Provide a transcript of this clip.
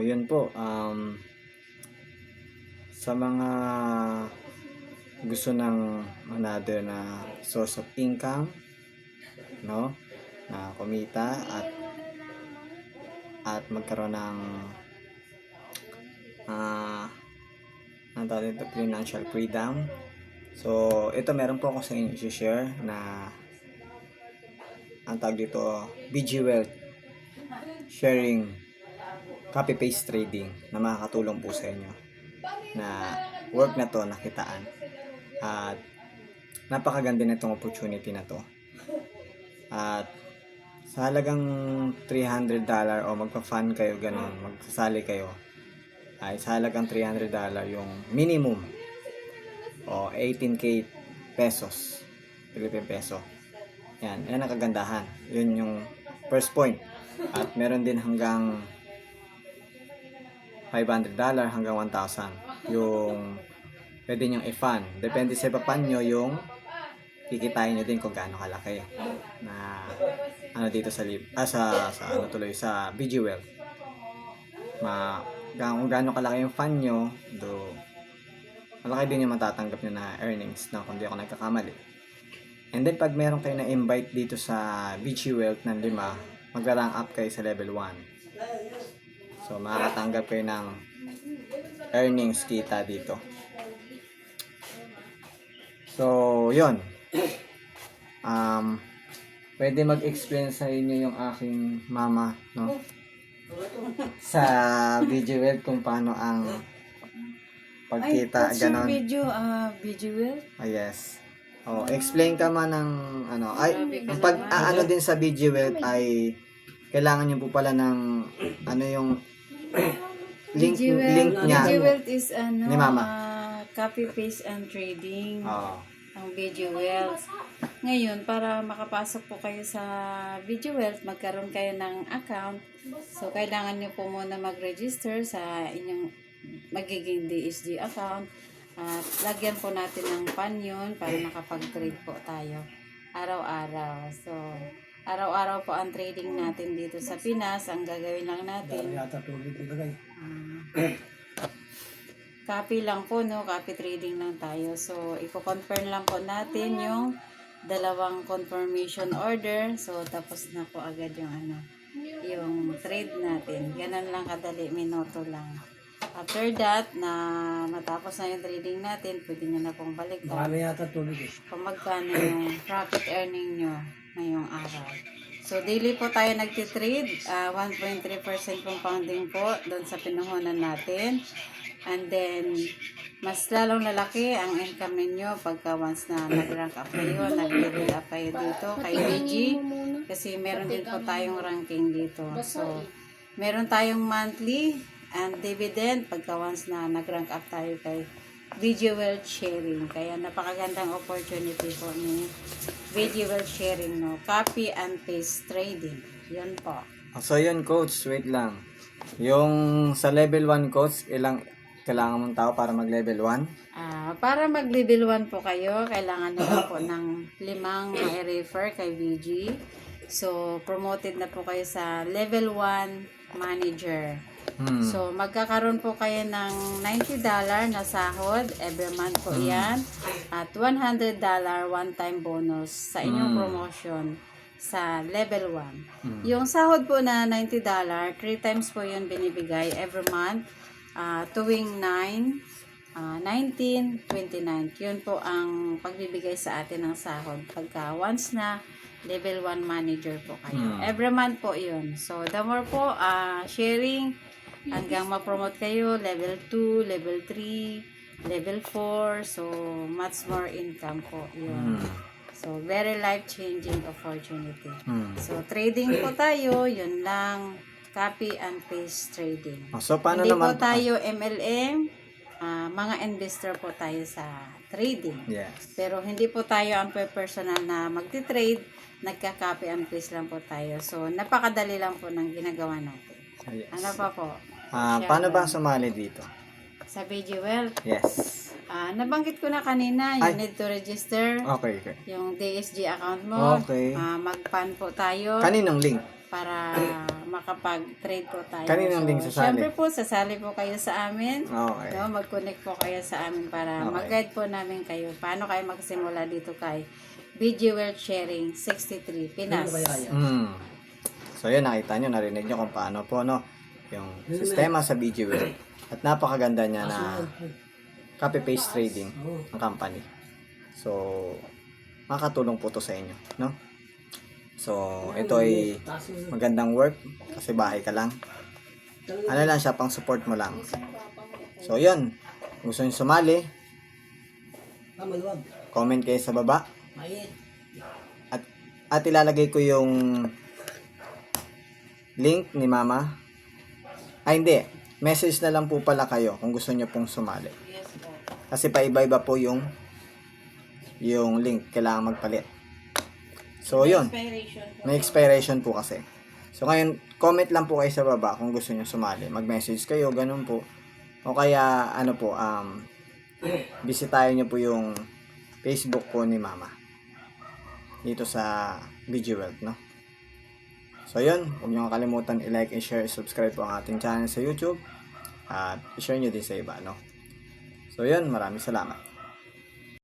yun po. Sa mga gusto ng another na source of income, no? Na kumita at magkaroon ng ang tawag dito, financial freedom. So, ito meron po ako sa inyo i-share na ang tawag dito, BG Wealth Sharing Copy Paste Trading na makakatulong po sa inyo na work na to, nakitaan. At napakaganda nitong opportunity na to. At sa halagang $300 o magpa-fund kayo, ganun, magsasali kayo, ay sa halagang $300 yung minimum o 18k pesos, Philippine peso. Yan ang kagandahan. Yun yung first point. At meron din hanggang $500 hanggang 1,000 yung pwede nyong i-fund. Depende sa papan nyo yung kikitain nyo din kung gaano kalaki na ano dito sa ano tuloy sa BG Wealth. Kung gaano kalaki yung fund nyo, malaki din yung matatanggap nyo na earnings, no, kung di ako nagkakamali. And then pag meron kayo na invite dito sa BG Wealth ng 5, mag-rank up kayo sa level 1. So makakatanggap kayo ng earnings kita dito. So yun. Pwede mag-explain sa inyo yung aking mama, no? Sa BG Wealth kung paano ang pagkita, ganon. Video, BG Wealth? Yes. Explain ka man ng ano. Ang ano din sa BG Wealth ay kailangan niyo po pala ng ano yung link niya. BG Wealth is ano, ni mama. Copy paste and trading. Ang BG Wealth. Ngayon, para makapasok po kayo sa BG Wealth, magkaroon kayo ng account. So, kailangan nyo po muna mag-register sa inyong magiging DSG account. At lagyan po natin ng PAN yun para makapag-trade po tayo araw-araw. So, araw-araw po ang trading natin dito sa Pinas. Ang gagawin lang natin, copy lang po, no? Copy trading lang tayo. So, i-confirm lang po natin yung dalawang confirmation order. So, tapos na po agad yung yung trade natin. Ganun lang kadali, minuto lang. After that, na matapos na yung trading natin, pwede nyo na pong balikan kung magkano yung profit earning nyo ngayong araw. So, daily po tayo nagtitrade. 1.3% compounding po doon sa pinuhunan natin. And then, mas lalong lalaki ang income ninyo pagka once na nag-rank up kayo, nag-level up kayo dito kay BG. Kasi meron din po tayong ranking dito. So, meron tayong monthly and dividend pagka once na nag-rank up tayo kay BG Wealth Sharing. Kaya napakagandang opportunity po ni BG Wealth Sharing, no? Copy and paste trading. Yun po. So yun, coach, wait lang. Yung sa level 1, coach, ilang kailangan mong tao para mag-level 1? Para mag-level 1 po kayo, kailangan nyo po ng 5 ma-refer kay BG. So, promoted na po kayo sa level 1 manager. So, magkakaroon po kayo ng $90 na sahod every month po yan. At $100 one-time bonus sa inyong promotion sa level 1. Yung sahod po na $90, 3 times po yun binibigay every month. Tuwing 9, 19, 29. Yun po ang pagbibigay sa atin ng sahod pagka once na level 1 manager po kayo. Every month po yun. So, the more po sharing hanggang ma-promote kayo, level 2, level 3, level 4. So, much more income po yun. So, very life-changing opportunity. So, trading po tayo, yun lang. Copy and paste trading. So, paano Hindi naman? po tayo MLM, mga investor po tayo sa trading. Yes. Pero hindi po tayo ang personal na magti-trade, nagka-copy and paste lang po tayo. So, napakadali lang po ng ginagawa natin. Yes. Ano pa po? Paano ba sumali dito? Sa BG Wealth? Yes. Nabanggit ko na kanina, you need to register Okay. yung DSG account mo. Okay. Mag-PAN po tayo. Kaninong link? Para makapag-trade po tayo. Kaninong link sasali? Syempre po, sasali po kayo sa amin. Okay. No, mag-connect po kayo sa amin para Okay. mag-guide po namin kayo. Paano kayo magsimula dito kay BG Wealth Sharing 63 Pinas. So yun, nakita nyo, narinig nyo kung paano po, no? Yung sistema sa BG Wealth. At napakaganda niya na copy-paste trading ng company. So, makakatulong po to sa inyo, no? So, ito ay magandang work kasi bahay ka lang. Ano lang siya, pang support mo lang. So, yun. Gusto nyo sumali, comment kayo sa baba. At ilalagay ko yung link ni Mama. Ay, hindi. Message na lang po pala kayo kung gusto nyo pong sumali. Yes po. Kasi paiba-iba po yung link. Kailangan magpalit. So, yun. Inspiration po. May expiration po kasi. So, ngayon, comment lang po kayo sa baba kung gusto nyo sumali. Mag-message kayo, ganun po. O kaya, ano po, bisitahin nyo po yung Facebook po ni Mama. Dito sa BG Wealth, no? So, yun. Huwag nyo kakalimutan i-like and share, subscribe po ang ating channel sa YouTube. At i-share nyo din sa iba, no? So, yun. Maraming salamat.